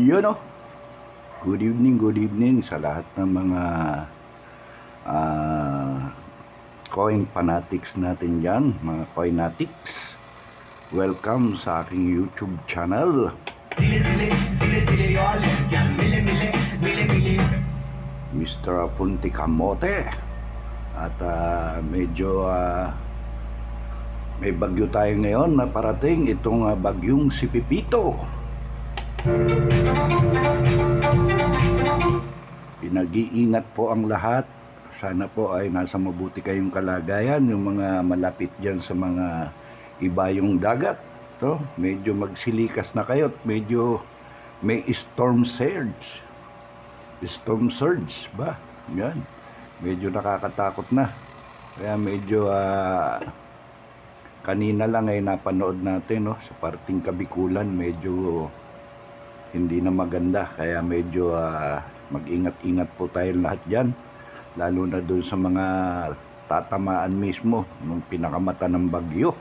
Yun o. Good evening sa lahat ng mga coin fanatics natin dyan, mga coinatics. Welcome sa aking YouTube channel. Mr. Apunti Kamote. At medyo may bagyo tayo ngayon na parating, itong bagyong si Pipito. Pinag-iingat po ang lahat. Sana po ay nasa mabuti kayong kalagayan, yung mga malapit dyan sa mga ibayong dagat. To, medyo magsilikas na kayo at medyo may storm surge. Storm surge ba? Yan. Medyo nakakatakot na. Kaya medyo kanina lang ay napanood natin, no, sa parting Kabikulan, medyo hindi na maganda. Kaya medyo mag-ingat-ingat po tayo lahat dyan, lalo na doon sa mga tatamaan mismo ng pinakamata ng bagyo.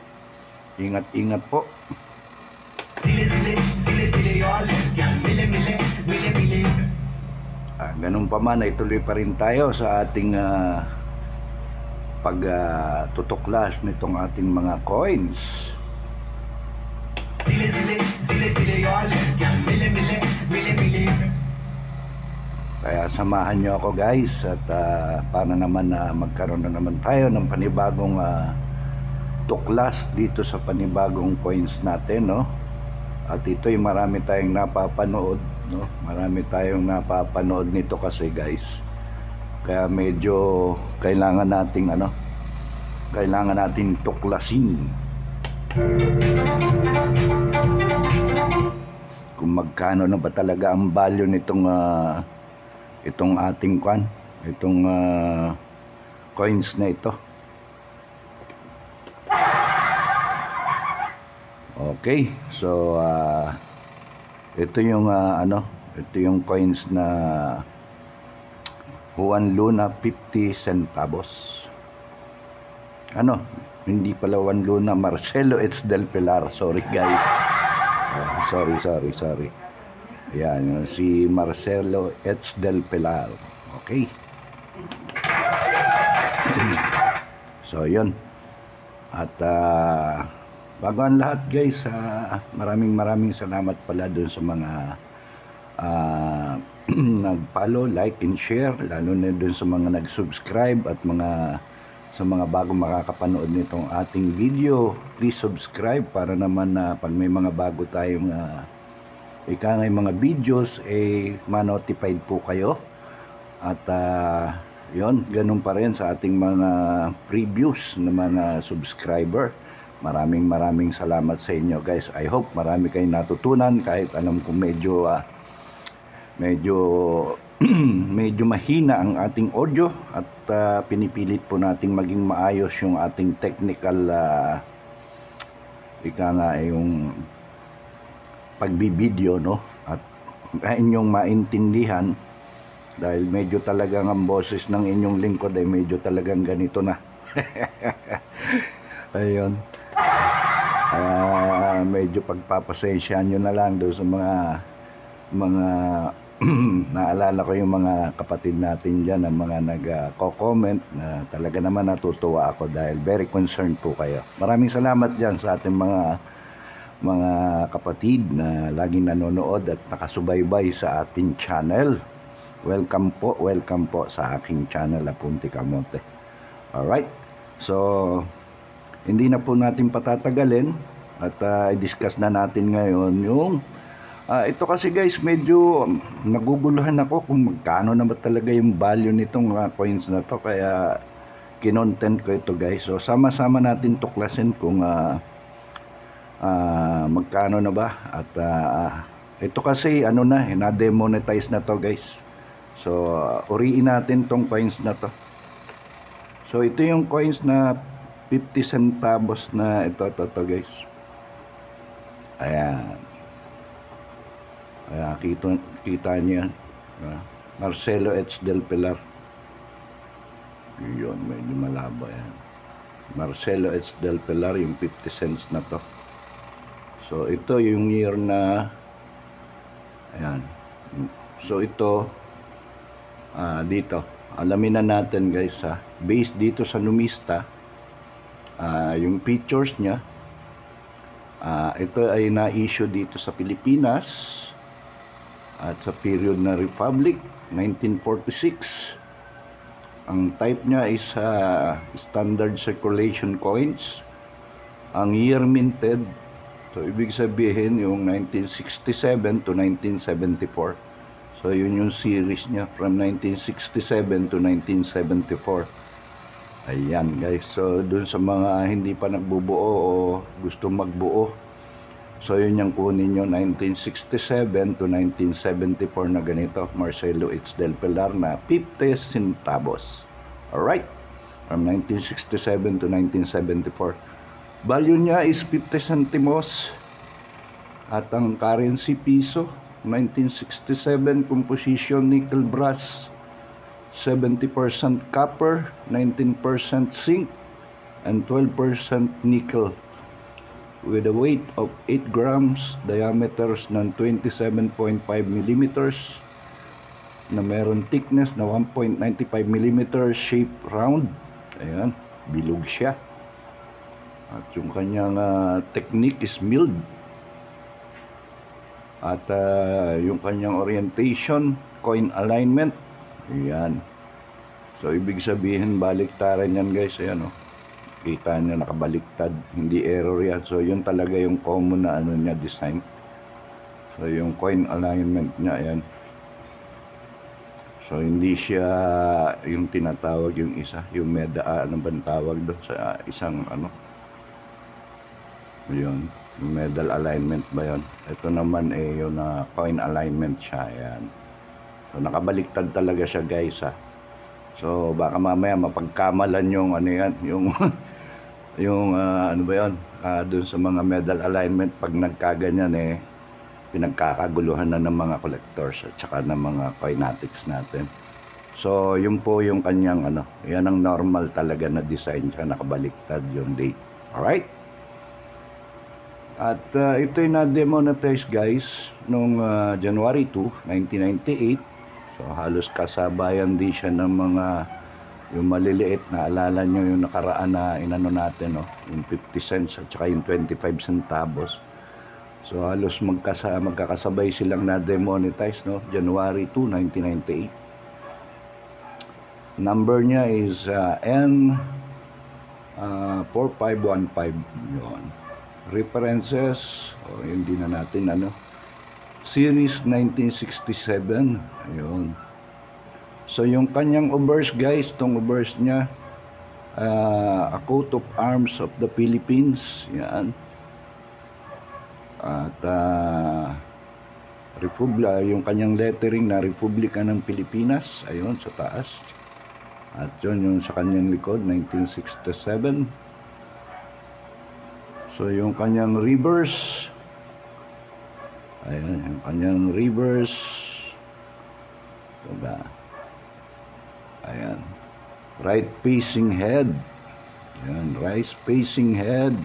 Ingat-ingat po. Ganun pa man ay tuloy pa rin tayo sa ating pagtutuklas nitong ating mga coins. Kaya samahan nyo ako guys, at para naman magkaroon na naman tayo ng panibagong tuklas dito sa panibagong coins natin, no? At ito'y marami tayong napapanood, no? Marami tayong napapanood nito kasi guys. Kaya medyo kailangan nating tuklasin kung magkano na ba talaga ang value nitong itong ating coins na ito. Okay, so ito yung ito yung coins na Juan Luna 50 centavos. Hindi pala Juan Luna, Marcelo H. Del Pilar. Sorry guys. Sorry. Yan, si Marcelo H. Del Pilar. Okay. So, yun. At bago ang lahat guys, maraming salamat pala dun sa mga nag-follow, like, and share, lalo na dun sa mga nag-subscribe at sa mga bagong makakapanood nitong ating video. Please subscribe para naman pag may mga bago tayong mga videos, ma-notified po kayo. At yon, ganun pa rin sa ating mga previews na mga subscriber. Maraming salamat sa inyo guys. I hope marami kayong natutunan, kahit alam ko medyo medyo mahina ang ating audio, at pinipilit po nating maging maayos yung ating technical yung pagbibideo, no? At inyong maintindihan, dahil medyo talagang ang boses ng inyong lingkod ay medyo talagang ganito na. Ayun. Medyo pagpapasensyahan nyo na lang doon sa mga naalala ko yung mga kapatid natin dyan, ang mga nag-comment na talaga naman natutuwa ako dahil very concerned po kayo. Maraming salamat dyan sa ating mga kapatid na laging nanonood at nakasubaybay sa ating channel. Welcome po sa aking channel, Apunti Kamote. Alright, so hindi na po natin patatagalin at i-discuss na natin ngayon yung ito kasi guys, medyo naguguluhan ako kung magkano na ba talaga yung value nitong coins na to, kaya kinontent ko ito guys. So sama-sama natin tuklasin kung magkano na ba. At ito kasi na-demonetize na to guys. So uriin natin tong coins na to. So ito yung coins na 50 centavos na ito guys. Ayan. Kita niyo yan. Marcelo H. Del Pilar. Yun, medyo malabo yan. Marcelo H. Del Pilar, yung 50 cents na to. So ito yung year na Ayan. So ito, dito, alamin na natin guys ha. Based dito sa Numista, yung pictures niya, ito ay na-issue dito sa Pilipinas at sa period na Republic, 1946. Ang type niya is standard circulation coins. Ang year minted, so ibig sabihin yung 1967 to 1974. So yun yung series niya from 1967 to 1974. Ayan guys, so dun sa mga hindi pa nagbubuo o gusto magbuo, so yun yung kunin nyo, 1967 to 1974 na ganito, Marcelo H. Del Pilar na 50 centavos. Alright, from 1967 to 1974. Value niya is 50 centimos. At ang currency piso, 1967 composition nickel brass, 70% copper, 19% zinc, and 12% nickel. With a weight of 8 grams, diameters ng 27.5 millimeters, na meron thickness na 1.95 millimeter, shape round. Ayan, bilog siya. At yung kanyang technique is milled. At yung kanyang orientation, coin alignment. Ayan. So ibig sabihin baliktaran yan guys. Ayan o. Kita nyo nakabaliktad. Hindi error yan. So yun talaga yung common na ano niya, design. So yung coin alignment niya. Ayan. So hindi siya yung tinatawag yung isa. Yung ano bang tawag doon sa isang ano. Yun. Yung medal alignment ba yun? Ito naman yung coin alignment siya. Ayan. So nakabaliktad talaga siya guys ha. So baka mamaya mapagkamalan yung ano yan, yung yung ano ba yun, dun sa mga medal alignment pag nagkaganyan pinagkakaguluhan na ng mga collectors at saka ng mga coinatics natin. So yun po yung kanyang ano, yan ang normal talaga na design siya, nakabaliktad yung date. Alright? At ito'y na-demonetize guys noong January 2, 1998. So halos kasabayan din siya ng mga yung maliliit na, alala nyo yung nakaraan na inano natin, no? Yung 50 cents at saka yung 25 centavos. So halos magkakasabay silang na-demonetize, no? January 2, 1998. Number niya is N4515. Yun. References, hindi na natin ano. Series 1967. Ayun. So yung kanyang obverse guys, tong obverse niya, a coat of arms of the Philippines. Yan. At yung kanyang lettering na Republika ng Pilipinas. Ayun sa taas. At yun yung sa kanyang likod, 1967. So yung kanyang reverse, ayan, yung kanyang reverse, diba? Ayan, right facing head, ayan, right facing head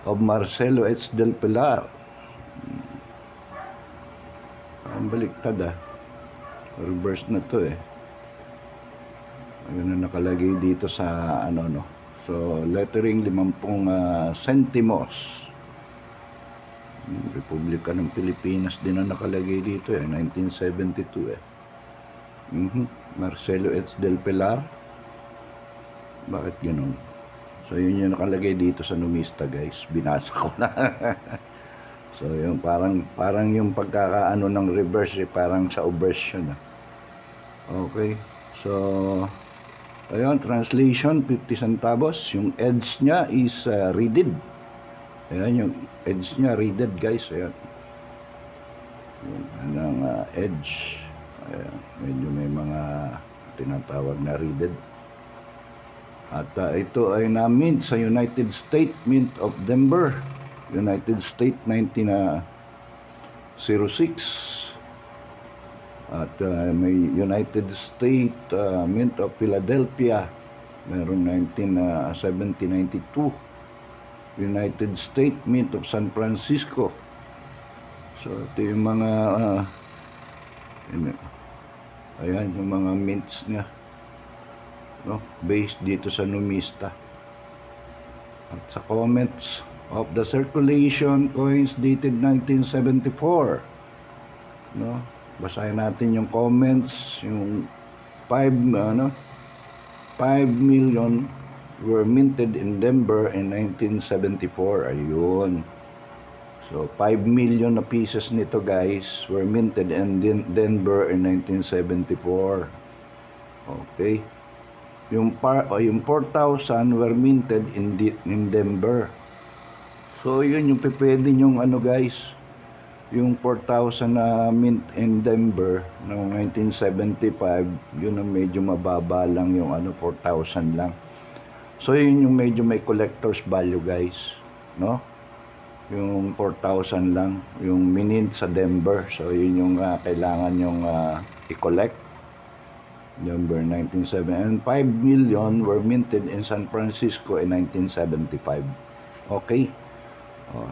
of Marcelo H. Del Pilar. Ang baliktad reverse na to ayun na nakalagay dito sa ano no. So lettering 50 centimos. Republika ng Pilipinas din na nakalagay dito 1972 Marcelo H. Del Pilar. Bakit ganun? So yun yung nakalagay dito sa Numista guys. Binasa ko na. So yung parang yung pagkakaano ng reverse parang sa obverse yun Okay. So ayun, translation 50 centavos. Yung edge nya is reeded. Ayan yung edge nya reeded guys. Ayan. Yung edge. Ayan. Medyo may mga tinatawag na reeded. At ito ay na-mint sa United States Mint of Denver, United States 1906. At may United States Mint of Philadelphia, meron 1792. United States Mint of San Francisco. So ito yung mga Ayan yung mga mints niya, no? Based dito sa Numista. At sa comments of the circulation coins dated 1974, no? Basahin natin yung comments. Yung 5 million were minted in Denver in 1974. Ayun. So 5 million na pieces nito guys were minted in Denver in 1974. Okay. Yung 4,000 were minted in Denver. So yun yung pwede yung ano guys, yung 4,000 na mint in Denver noong 1975, yun ang medyo mababa lang, yung 4,000 lang. So yun yung medyo may collector's value guys, no? Yung 4,000 lang yung minint sa Denver. So yun yung kailangan yung i-collect. Denver 1970, and 5 million were minted in San Francisco in 1975. Okay.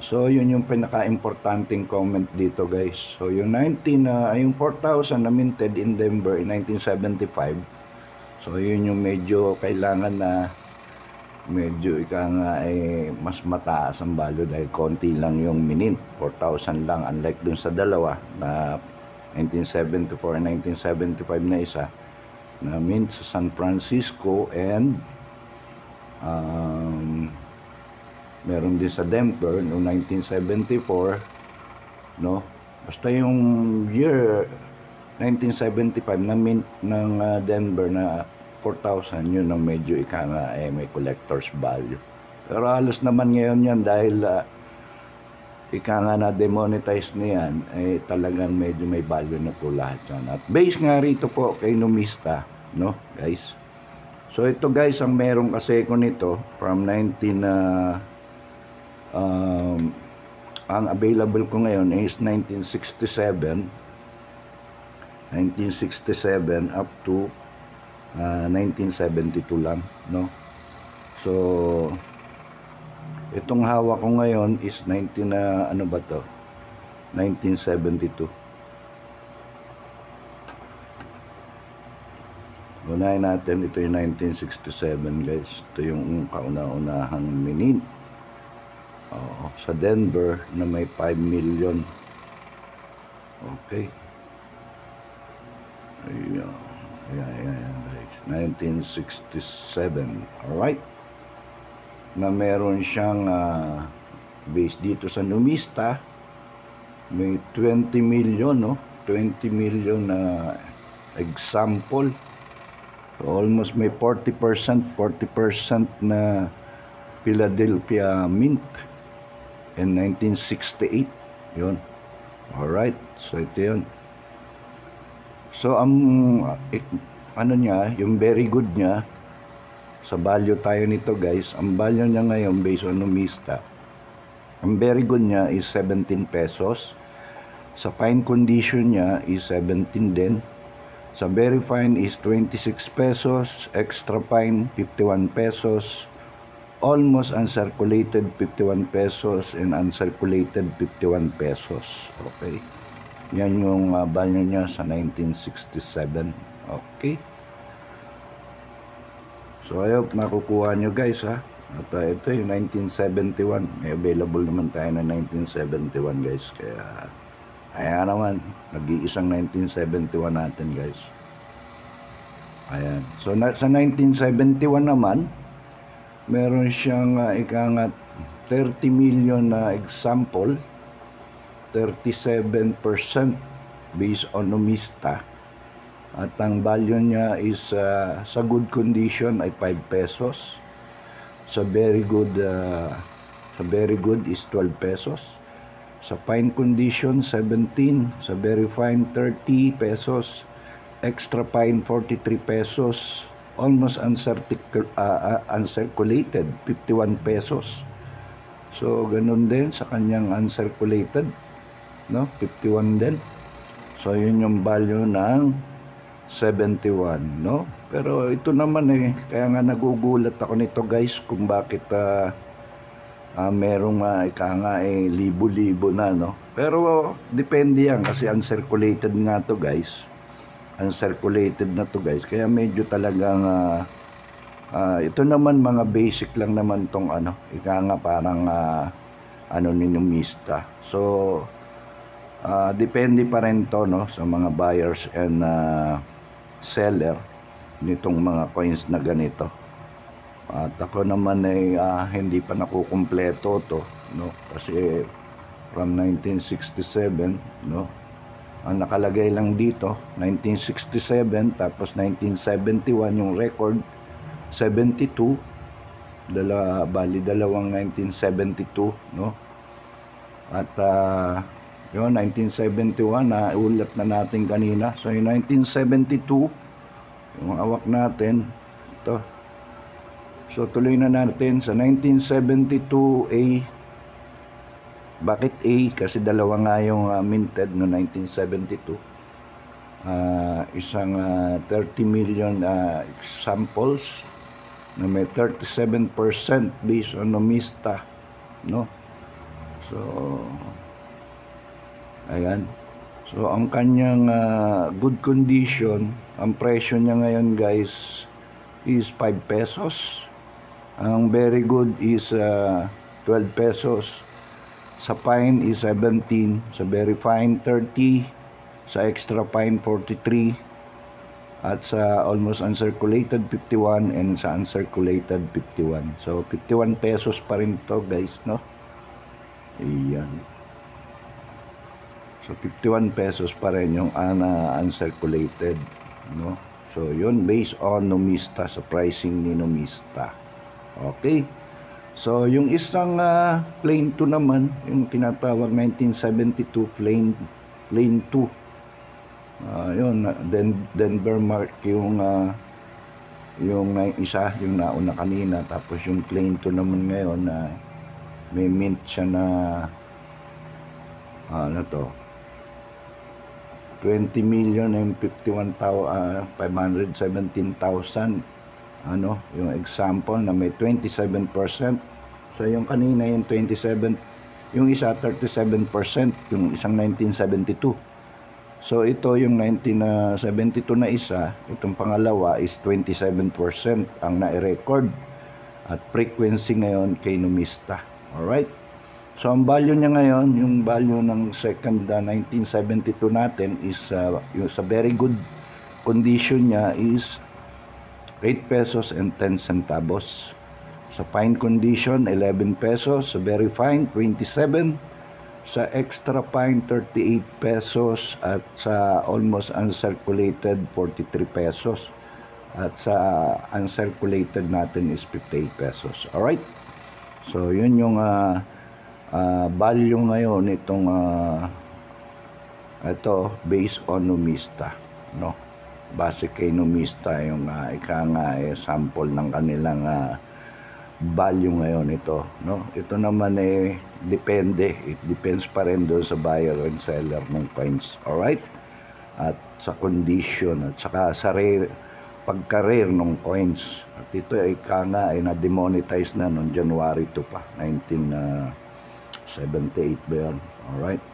So yun yung pinaka-importanting comment dito guys. So yung 4,000 na minted in Denver in 1975, so yun yung medyo kailangan na medyo mas mataas ang value dahil konti lang yung minint, 4,000 lang, unlike dun sa dalawa na 1974 and 1975 na isa na mint sa San Francisco, and meron din sa Denver noong 1974, no? Basta yung year 1975 na mint ng Denver na 4,000, yun ang medyo may collector's value. Pero halos naman ngayon yan dahil na demonetize niyan, talagang medyo may value na po lahat yan. At base nga rito po kay Numista, no guys. So ito guys, ang meron kasi ko nito from ang available ko ngayon is 1967 up to 1972 lang, no? So itong hawak ko ngayon is 1972. Unahin natin, ito yung 1967 guys. Ito yung kauna-unahang minint sa Denver na may 5 million. Okay. Ayan guys, 1967. Alright, na meron siyang base dito sa Numista, may 20 million, no? 20 million na example. So almost may 40% na Philadelphia mint in 1968. Yun. Alright, so ito yun. So niya, yung very good niya, sa value tayo nito guys, ang value niya ngayon based on Numista, ang very good niya is 17 pesos. Sa fine condition niya is 17 din. Sa very fine is 26 pesos, extra fine 51 pesos, almost uncirculated 51 pesos, and uncirculated 51 pesos. Okay. Yan yung value niya sa 1967. Okay. So I hope nakukuha nyo guys ha. At ito yung 1971. May available naman tayo na 1971 guys. Kaya naman, nag-iisang 1971 natin guys. Ayan. So sa 1971 naman, meron siyang 30 million na example, 37% based on Numista. At ang value niya is sa good condition ay 5 pesos. Sa very good is 12 pesos. Sa fine condition 17, sa very fine 30 pesos, extra fine 43 pesos, almost uncirculated 51 pesos. So ganun din sa kanyang uncirculated, no? 51 din. So yun yung value ng 71, no? Pero ito naman kaya nga nagugulat ako nito guys kung bakit merong ika nga libo-libo na, no? Pero depende yan kasi uncirculated nga to guys. Uncirculated na to guys, kaya medyo talagang ito naman mga basic lang naman tong ano, ika nga parang ano ninumista. So depende pa rin to, no, sa mga buyers and seller nitong mga coins na ganito. At ako naman ay hindi pa nakukumpleto to, no, kasi from 1967, no, ang nakalagay lang dito 1967, tapos 1971 yung record, 72, dalawang 1972, no, at yun 1971 na ulat na natin kanina. So yung 1972 yung hawak natin ito. So tuloy na natin sa 1972A. Bakit A? Kasi dalawa nga yung minted no 1972. Isang 30 million samples na may 37% based on numista, no? So ayan. So ang kanyang good condition, ang presyo niya ngayon guys is 5 pesos. Ang very good is 12 pesos. Sa fine is 17, sa very fine 30, sa extra fine 43, at sa almost uncirculated 51, and sa uncirculated 51. So 51 pesos pa rin to guys, no? Ayan. So 51 pesos pa rin yung uncirculated, no? So yun based on numista, sa pricing ni numista. Okay. So yung isang plain 2 naman, yung tinatawag 1972 plain 2. Yun, Denver Mark yung isa, yung nauna kanina, tapos yung plain 2 naman ngayon na may mint siya na ano to, 20,051,517,000, ano, yung example na may 27%. So yung kanina yung 27, yung isa 37%, yung isang 1972. So ito yung 1972 na isa, itong pangalawa is 27% ang na-record at frequency ngayon kay numista. Alright? So ang value niya ngayon, yung value ng second 1972 natin is yung sa very good condition niya is 8 pesos and 10 centavos. Sa fine condition 11 pesos, sa very fine 27, sa extra fine 38 pesos, at sa almost uncirculated 43 pesos, at sa uncirculated natin is 58 pesos. Alright? So yun yung value ngayon itong ito based on numista, no? Base kay numista yung ika nga sample ng kanilang value ngayon ito, no? Ito naman depende, it depends pa rin doon sa buyer and seller ng coins. Alright? At sa condition at saka sa pagka-rare ng coins. At ito ika nga na-demonetize na noong January 2 pa, 1978 ba yun? Alright?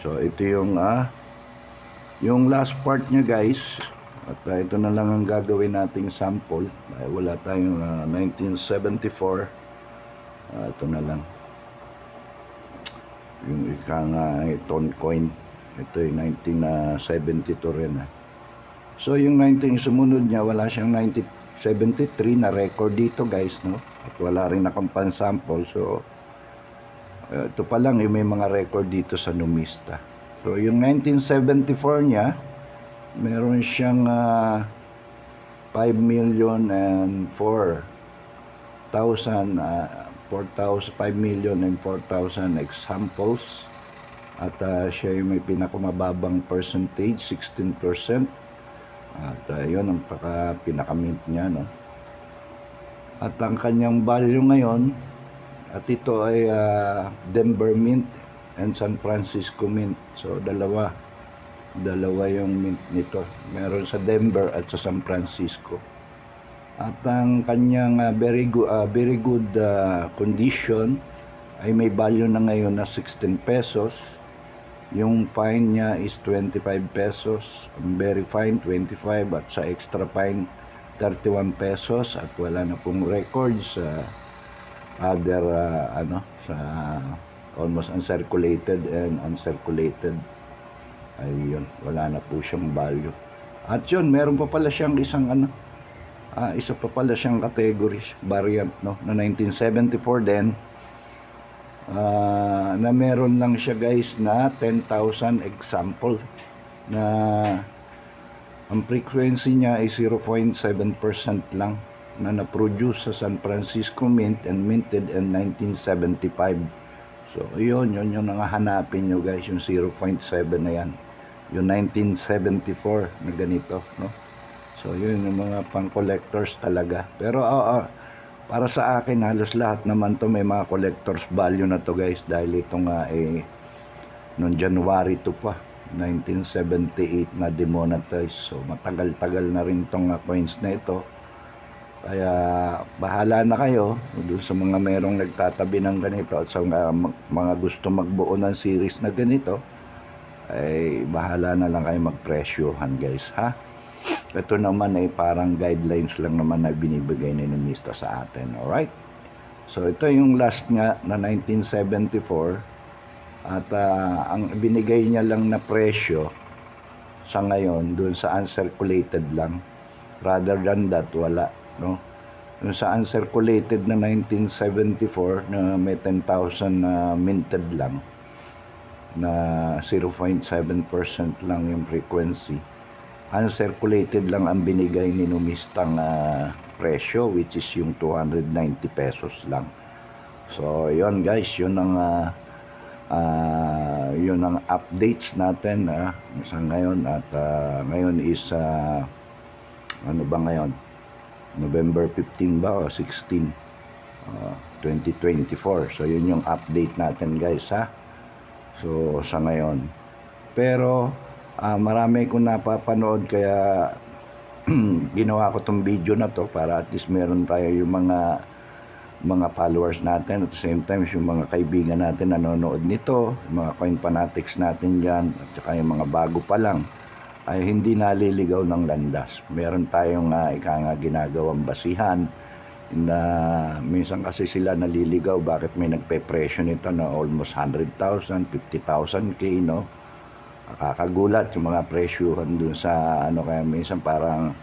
So ito yung last part nya guys. At ito na lang ang gagawin nating sample. Wala tayong 1974. Ito na lang yung ika nga ton coin. Ito yung 1972 rin. So yung 19 sumunod niya, wala siyang 1973 na record dito guys, no? At wala rin akong pan-sample. So ito pa lang yung may mga record dito sa numista. So yung 1974 niya, meron siyang 5,004,000 examples. At siya yung may pinakamababang percentage, 16%. At yun ang pinakamint niya, no? At ang kanyang value ngayon, at ito ay Denver Mint and San Francisco Mint. So dalawa yung mint nito. Meron sa Denver at sa San Francisco. At ang kanyang very good condition ay may value na ngayon na 16 pesos. Yung fine niya is 25 pesos, very fine 25, at sa extra fine 31 pesos, at wala na pong records sa other sa almost uncirculated and uncirculated. Ayun, wala na po siyang value. At yun, meron pa pala siyang isang isa pa pala siyang category variant, no, na 1974 din, na meron lang siya guys na 10,000 example, na ang frequency niya ay 0.7% lang, na na-produce sa San Francisco Mint and minted in 1975. So yun yung nangahanapin nyo guys, yung 0.7 na yan, yung 1974 na ganito, no. So yun yung mga pang collectors talaga. Pero para sa akin halos lahat naman to may mga collectors value na to guys, dahil ito nga noong January 2 pa 1978 na demonetized. So matagal-tagal na rin tong coins na ito. Kaya bahala na kayo dun sa mga merong nagtatabi ng ganito, at sa mga gusto magbuo ng series na ganito, ay bahala na lang kayo magpresyohan guys, ha. Ito naman ay parang guidelines lang naman na binibigay ni Numista sa atin. Alright? So ito yung last nga na 1974, at ang binigay niya lang na presyo sa ngayon doon sa uncirculated lang, rather than that wala, no. Yung sa uncirculated na 1974 na may 10,000 na minted lang, na 0.7% lang yung frequency, uncirculated lang ang binigay ni Numistang presyo, which is yung 290 pesos lang. So yun guys, yun ang updates natin sa ngayon. At ngayon is ano ba ngayon, November 15 ba o 16, 2024. So yun yung update natin guys, ha. So sa ngayon, pero marami kong napapanood, kaya ginawa ko tong video na to para at least meron tayo yung mga followers natin, at the same time yung mga kaibigan natin nanonood nito, yung mga coin fanatics natin dyan, at saka yung mga bago pa lang ay hindi naliligaw ng landas. Meron tayong ginagawang basihan na minsan kasi sila naliligaw bakit may nagpe-presyo nito na almost 100,000, 50,000 k, no. Nakakagulat yung mga presyuhan dun sa kaya minsan parang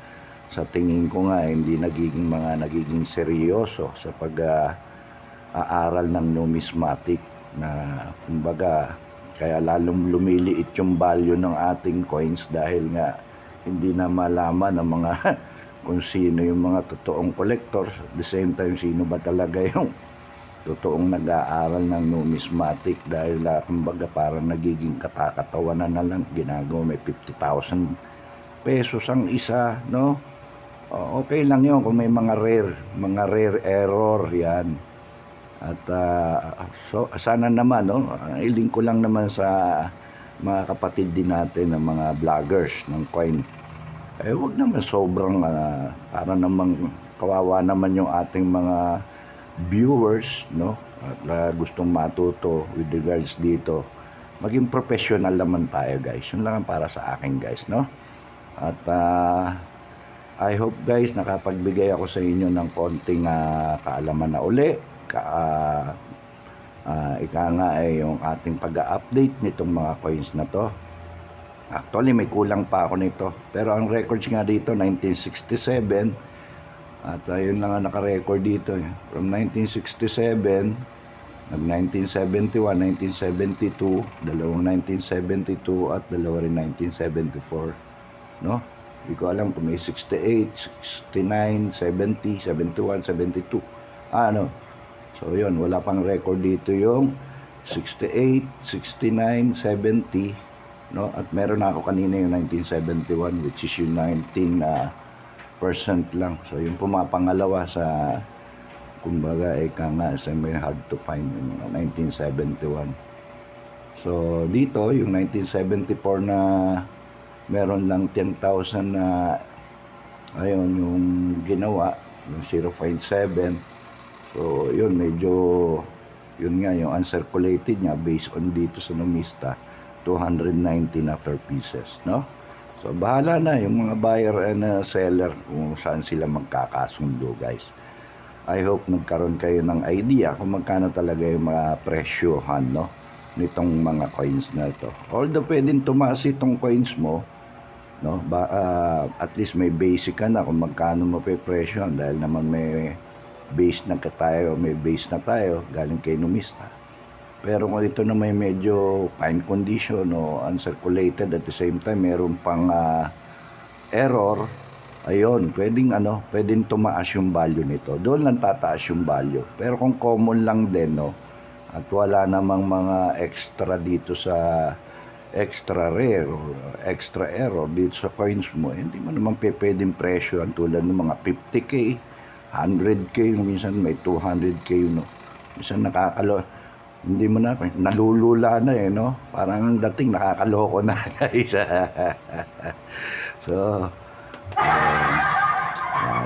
sa tingin ko nga hindi nagiging seryoso sa pag-aaral ng numismatic, na kumbaga kaya lalong lumiliit yung value ng ating coins, dahil nga hindi na malaman ng mga kung sino yung mga totoong collectors, at the same time sino ba talaga yung totoong nag-aaral ng numismatic, dahil kumbaga parang nagiging katakatawanan na lang, ginagawa may 50,000 pesos ang isa, no. Okay lang yun kung may mga rare error yan. At so sana naman, no, iling ko lang naman sa mga kapatid din natin ng mga vloggers ng coin, wag naman sobrang para namang kawawa naman yung ating mga viewers, no, at gustong matuto with regards dito. Maging professional naman tayo guys, yun lang para sa akin guys, no. At I hope guys nakapagbigay ako sa inyo ng konting kaalaman na uli. Ika nga yung ating pag-update nitong mga coins na to. Actually may kulang pa ako nito, pero ang records nga dito 1967, at yun lang ang naka-record dito from 1967, nag 1971, 1972, dalawang 1972 at dalawa rin 1974, no. Hindi ko alam kung may 68, 69, 70, 71, 72, so yun, wala pang record dito yung 68, 69, 70, no. At meron na ako kanina yung 1971, which is yung 19% lang. So yung pumapangalawa sa kumbaga nga sa may hard to find yung 1971. So dito yung 1974 na meron lang 10,000 na Ayun, yung ginawa, yung 0.7. So, yun, medyo, yun nga, yung uncirculated niya, based on dito sa Numista, 290 na per pieces, no? So, bahala na yung mga buyer and seller kung saan sila magkakasundo, guys. I hope nagkaroon kayo ng idea kung magkano talaga yung mga presyohan, no, nitong mga coins na ito. Although pwedeng tumaas itong coins mo, no, at least may basic ka na kung magkano mo presyohan, dahil naman may base na tayo, may base na tayo galing kay Numista. Pero kung ito na may medyo fine condition o uncirculated, at the same time meron pang error, ayun, pwedeng tumaas yung value nito. Doon lang tataas yung value. Pero kung common lang din, no, at wala namang mga extra dito sa extra rare or extra error dito sa coins mo, hindi mo naman pwedeng presyo ang tulad ng mga 50k, 100k, minsan may 200k, no. Minsan hindi mo na, nalulula na no. Parang ang dating nakakaloko na, guys. So,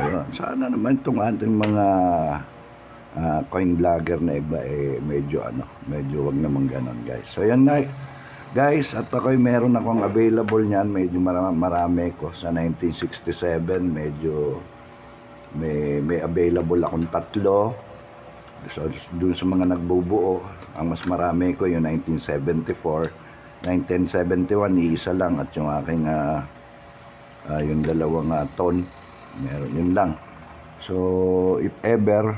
ayun. Sana naman itong ating mga coin vlogger na iba medyo wag naman ganon, guys. So yan na, guys, at ako'y meron akong available niyan, medyo marami ko sa 1967, medyo may available akong 3. So dun sa mga nagbubuo, ang mas marami ko yung 1974, 1971 iisa lang, at yung aking yung dalawang ton, meron yun lang. So if ever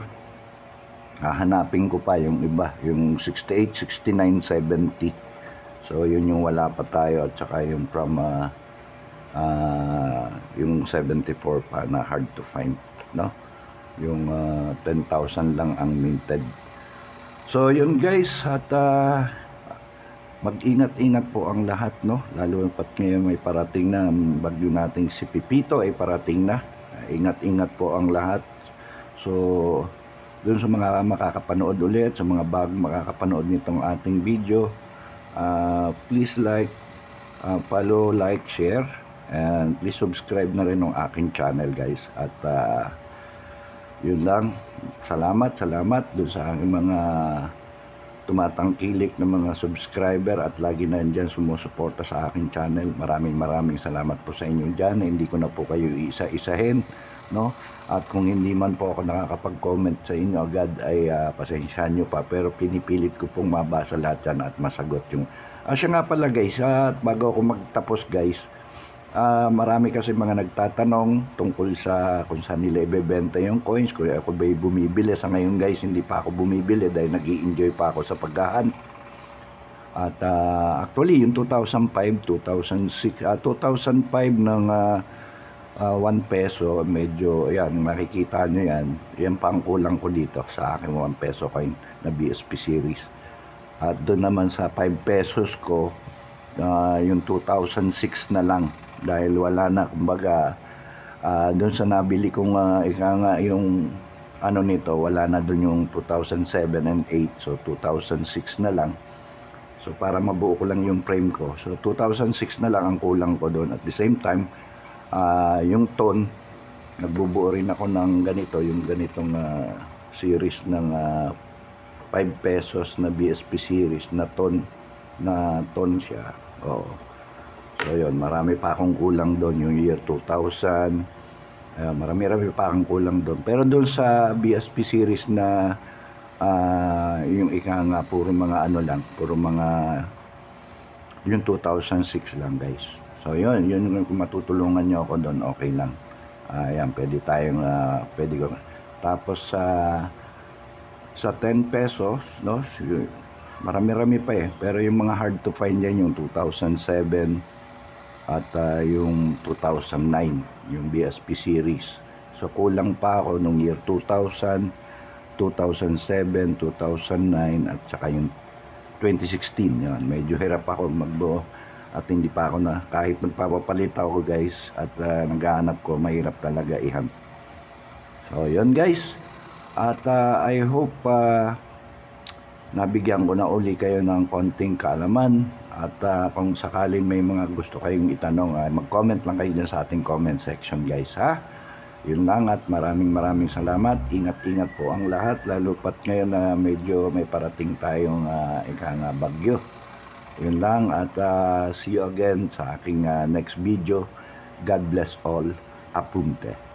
hahanapin ko pa yung iba, yung 68, 69, 70. So yun yung wala pa tayo, at saka yung from yung 74 pa na hard to find, no, yung 10,000 lang ang minted. So yun, guys, at mag-ingat-ingat po ang lahat, no, lalo pat ngayon may parating na bagyo nating si Pipito ay parating na. Ingat-ingat po ang lahat. So dun sa mga makakapanood ulit, sa mga bagong makakapanood nitong ating video, please like, follow, like, share, and please subscribe na rin ng aking channel, guys. At yun lang, salamat dun sa aking mga tumatangkilik ng mga subscriber at lagi na dyan sumusuporta sa aking channel. Maraming salamat po sa inyo dyan. Hindi ko na po kayo isa-isahin, no? At kung hindi man po ako nakakapag-comment sa inyo agad ay pasensyahan nyo pa, pero pinipilit ko pong mabasa lahat yan at masagot yung siya nga pala, guys, at bago ako magtapos, guys, marami kasi mga nagtatanong tungkol sa kung saan nila ibebenta yung coins, kung ako ba'y bumibili. Sa ngayon, guys, hindi pa ako bumibili dahil nag-i-enjoy pa ako sa paghahan. At actually yung 2005, 2006, 2005 ng 1 peso, medyo yan, makikita nyo yan pa ang kulang ko dito sa aking 1 peso coin na BSP series. At doon naman sa 5 pesos ko, yung 2006 na lang, dahil wala na, kumbaga doon sa nabili kong yung nito, wala na doon yung 2007 and 8, so 2006 na lang. So para mabuo ko lang yung frame ko, so 2006 na lang ang kulang ko doon. At the same time, yung ton, nagbubuo rin ako ng ganito, yung ganitong series ng 5 pesos na BSP series na ton siya. So yun, marami pa akong kulang doon, yung year 2000, marami pa akong kulang doon. Pero doon sa BSP series na yung puro mga puro mga yung 2006 lang, guys. So yun kung matutulungan nyo ako doon, okay lang. Ayan, pwede tayong pwede ko. Tapos sa 10 pesos, no, marami pa pero yung mga hard to find yan, yung 2007 at yung 2009, yung BSP series. So kulang pa ako nung year 2000, 2007, 2009 at saka yung 2016. Yan, medyo hirap ako magbuo at hindi pa ako na, kahit magpapapalit ako, guys, at naghahanap ko, mahirap talaga i-hunt. So yun, guys, at I hope nabigyan ko na uli kayo ng konting kaalaman. At kung sakaling may mga gusto kayong itanong, mag-comment lang kayo dyan sa ating comment section, guys, ha? Yun lang at maraming salamat. Ingat-ingat po ang lahat, lalo pat ngayon na medyo may parating tayong ika nga bagyo. Yun lang at see you again sa aking next video. God bless all. Apunte.